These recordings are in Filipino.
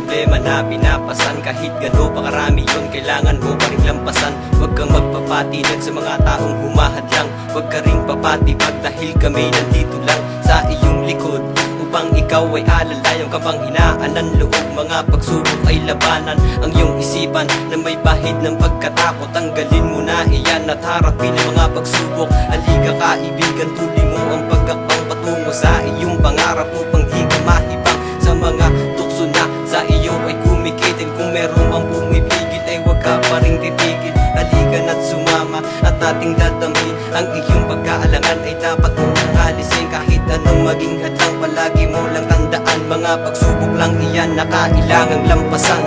problema na pinapasan. Kahit gano pa karami yun, kailangan mo pa rin lampasan. Huwag kang magpapatinag sa mga taong humahadlang. Huwag ka ring papatibag dahil kami nandito lang sa iyong likod upang ikaw ay alalay. Ang kapanghinaan ng loob, mga pagsubok ay labanan. Ang iyong isipan na may bahid ng pagkatakot, tanggalin mo na iyan at harapin ang mga pagsubok. Halika kaibigan, tuloy mo ang pagkakbang patungo sa iyong pangarap upang di ka mahibang sa mga tukso na sa iyo ay kumikitin. Kung meron mang pumipigil ay huwag ka pa ring titigil. Halika na't sumama at ating dadamhin. Ang iyong pagkaalangan ay dapat mo nang alisin. Kahit anong maging hadlang, palagi mo lang tandaan, mga pagsubok lang iyan na kailangang lampasan.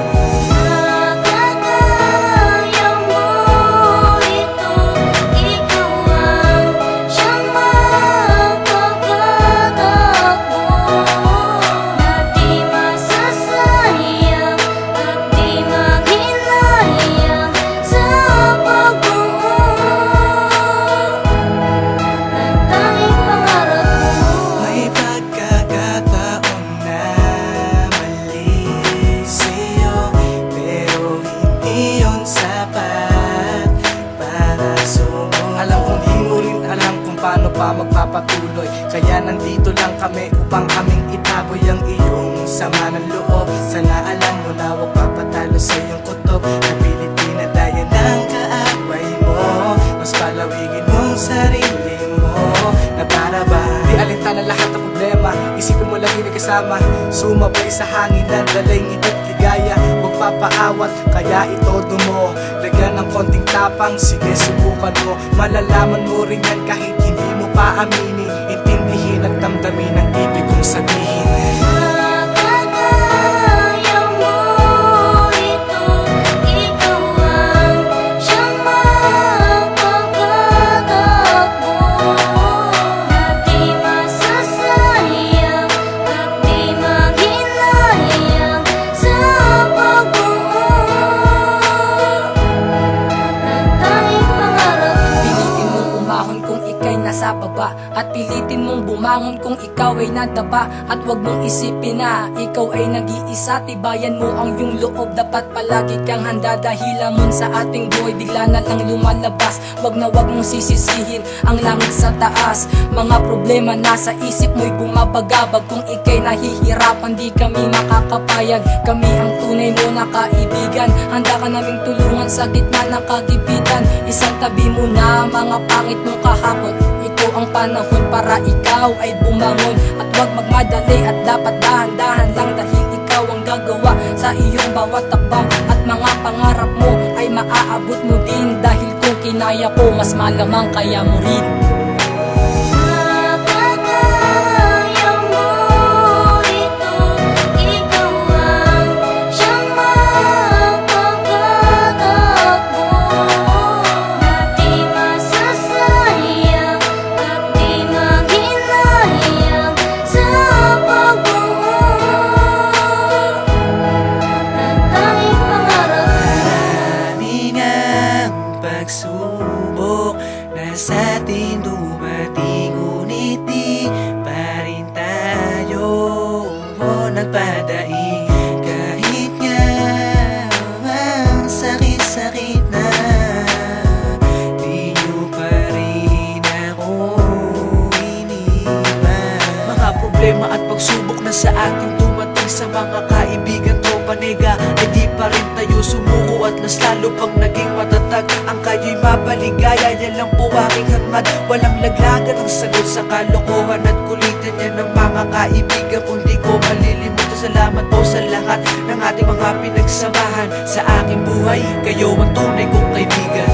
Paano pa magpapatuloy? Kaya nandito lang kami upang aming itaboy ang iyong sama ng loob. Sana alam mo na huwag papatalo sa iyong kutob. Napilit na daya ng kaaway mo. Mas palawigin mong sarili mo. Na para ba di alintana lahat ng problema, isipin mo lagi na kasama. Sumabay sa hangin na dalay ngitid ligaya. Huwag papaawat, kaya itodo mo. Lagyan ng konting tapang, sige subukan mo. Malalaman mo rin yan kahit hindi mo pa aminin. Intindihin at damdamin ang ibig kong sabihin. Baba, at pilitin mong bumangon kung ikaw ay nadapa. At wag mong isipin na ikaw ay nag-iisa. Tibayan mo ang iyong loob, dapat palagi kang handa. Dahil lamon sa ating buhay bigla na lang lumalabas. Wag na wag mong sisisihin ang langit sa taas. Mga problema nasa isip mo'y bumabagabag. Kung ika'y nahihirapan, di kami makakapayag. Kami ang tunay mo na kaibigan. Handa ka naming tulungan sa gitna ng kagipitan. Isang tabi mo na mga pangit mong kahapon. Ito ang panahon para ikaw ay bumangon. At huwag magmadali at dapat dahan-dahan lang. Dahil ikaw ang gagawa sa iyong bawat takbang. At mga pangarap mo ay maaabot mo din. Dahil kung kinaya ko, mas malamang kaya mo rin. Pagsubok na sa atin dumating, ngunit di pa rin tayo nagpadaig. Kahit nga ang sakit-sakit na, di nyo pa rin ako iniwan. Mga problema at pagsubok na sa ating dumating, sa mga kaibigan, tropa, nega, ay di pa rin tayo sumuko. At mas lalo pang naging matatag ang kayo'y mapaligaya. Yan lang po aking hangad, walang laglagan ang sagot sa kalokohan at kulitan yan ng mga kaibigan. Kung di ko malilimutan, salamat po sa lahat ng ating mga pinagsamahan. Sa aking buhay, kayo ang tunay kong kaibigan.